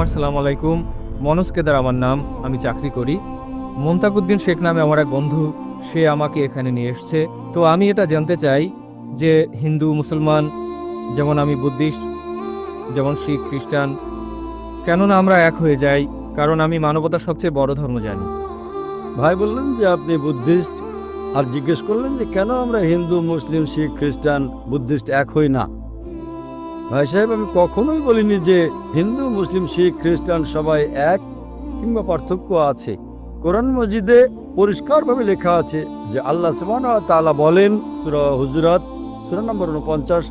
আসসালামু আলাইকুম। মনোজ কেদার আমার নাম, আমি চাকরি করি। মুনতাকুদ্দিন শেখ নামে আমার এক বন্ধু, সে আমাকে এখানে নিয়ে এসছে। তো আমি এটা জানতে চাই যে হিন্দু মুসলমান, যেমন আমি বুদ্ধিস্ট, যেমন শিখ খ্রিস্টান, কেননা আমরা এক হয়ে যাই? কারণ আমি মানবতার সবচেয়ে বড় ধর্ম জানি। ভাই বললেন যে আপনি বুদ্ধিস্ট, আর জিজ্ঞেস করলেন যে কেন আমরা হিন্দু মুসলিম শিখ খ্রিস্টান বুদ্ধিস্ট এক হই না। ভাই সাহেব, আমি কখনোই বলিনি যে হিন্দু মুসলিম শিখ খ্রিস্টান সবাই এক, কিংবা পার্থক্য আছে। কোরআন মজিদে পরিষ্কারভাবে লেখা আছে যে আল্লাহ সুবহানাহু ওয়া তাআলা বলেন, সূরা হুজুরাত সূরা নম্বর 49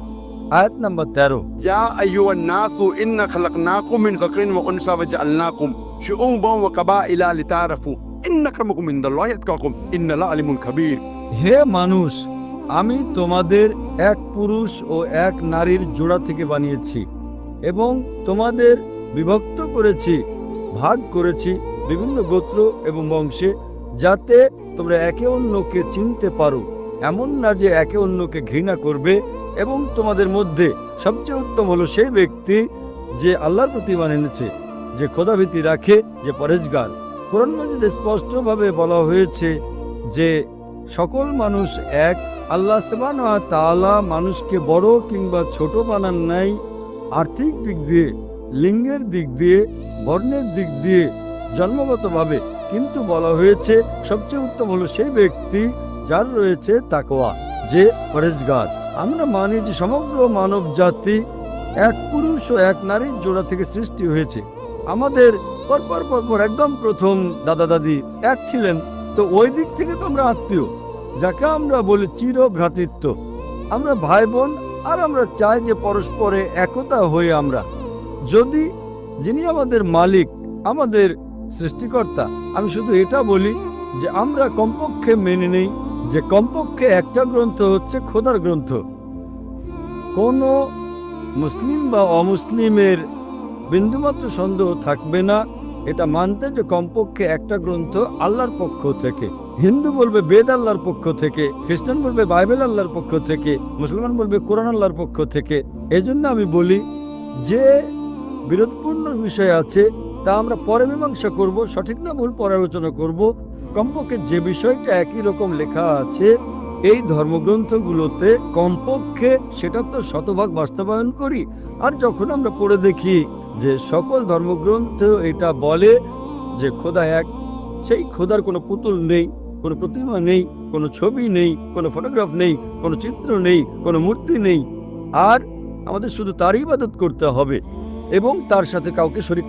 আয়াত নম্বর 13, يا أيها الناس إنا خلقناكم من ذكر وأنثى وجعلناكم شعوبا وقبائل لتعارفوا إن أكرمكم عند الله أتقاكم إن الله عليم خبير। হে মানুষ, আমি তোমাদের এক পুরুষ ও এক নারীর জোড়া থেকে বানিয়েছি এবং তোমাদের বিভক্ত করেছি, ভাগ করেছি বিভিন্ন গোত্র এবং বংশে, যাতে তোমরা একে অন্যকে চিনতে পারো। এমন না যে একে অন্যকে ঘৃণা করবে। এবং তোমাদের মধ্যে সবচেয়ে উত্তম হলো সেই ব্যক্তি যে আল্লাহর প্রতি ঈমান এনেছে, যে খোদাভীতি রাখে, যে পরেজগার। কোরআন মাজিদে স্পষ্টভাবে বলা হয়েছে যে সকল মানুষ এক। আল্লাহ সুবহানাহু ওয়া তাআলা মানুষকে বড় কিংবা ছোট বানান নাই আর্থিক দিক দিয়ে, লিঙ্গের দিক দিয়ে, বর্ণের দিক দিয়ে, জন্মগতভাবে। কিন্তু বলা হয়েছে সবচেয়ে উত্তম হলো সেই ব্যক্তি যার রয়েছে তাকওয়া, যে পরেজগার। আমরা মানি যে সমগ্র মানব জাতি এক পুরুষ ও এক নারীর জোড়া থেকে সৃষ্টি হয়েছে। আমাদের পরপর একদম প্রথম দাদা দাদি এক ছিলেন। তো ওই দিক থেকে তো আমরা আত্মীয়, যাকে আমরা বলি চির ভ্রাতৃত্ব। আমরা ভাই বোন, আর আমরা চাই যে পরস্পরে একতা হয়ে আমরা, যদি যিনি আমাদের মালিক, আমাদের সৃষ্টিকর্তা, আমি শুধু এটা বলি যে আমরা কমপক্ষে মেনে নেই যে কমপক্ষে একটা গ্রন্থ হচ্ছে খোদার গ্রন্থ। কোনো মুসলিম বা অমুসলিমের বিন্দুমাত্র সন্দেহ থাকবে না এটা মানতে যে কমপক্ষে একটা গ্রন্থ আল্লাহর পক্ষ থেকে। হিন্দু বলবে বেদ আল্লাহর পক্ষ থেকে, খ্রিস্টান বলবে বাইবেল আল্লাহর পক্ষ থেকে, মুসলমান বলবে কোরআন আল্লাহর পক্ষ থেকে। এজন্য আমি বলি যে বিরোধপূর্ণ বিষয় আছে তা আমরা পরে মীমাংসা করব, সঠিক না ভুল পরে আলোচনা করব। কমপক্ষে যে বিষয়টা একই রকম লেখা আছে এই ধর্মগ্রন্থগুলোতে, কমপক্ষে সেটা তো শতভাগ বাস্তবায়ন করি। আর যখন আমরা পড়ে দেখি যে সকল ধর্মগ্রন্থ এটা বলে যে খোদা এক, সেই খোদার কোনো পুতুল নেই, কোনো প্রতিমা নেই, কোনো ছবি নেই, কোনো ফটোগ্রাফ নেই, কোনো চিত্র নেই, কোনো মূর্তি নেই, আর আমাদের শুধু তারই ইবাদত করতে হবে এবং তার সাথে কাউকে শরীক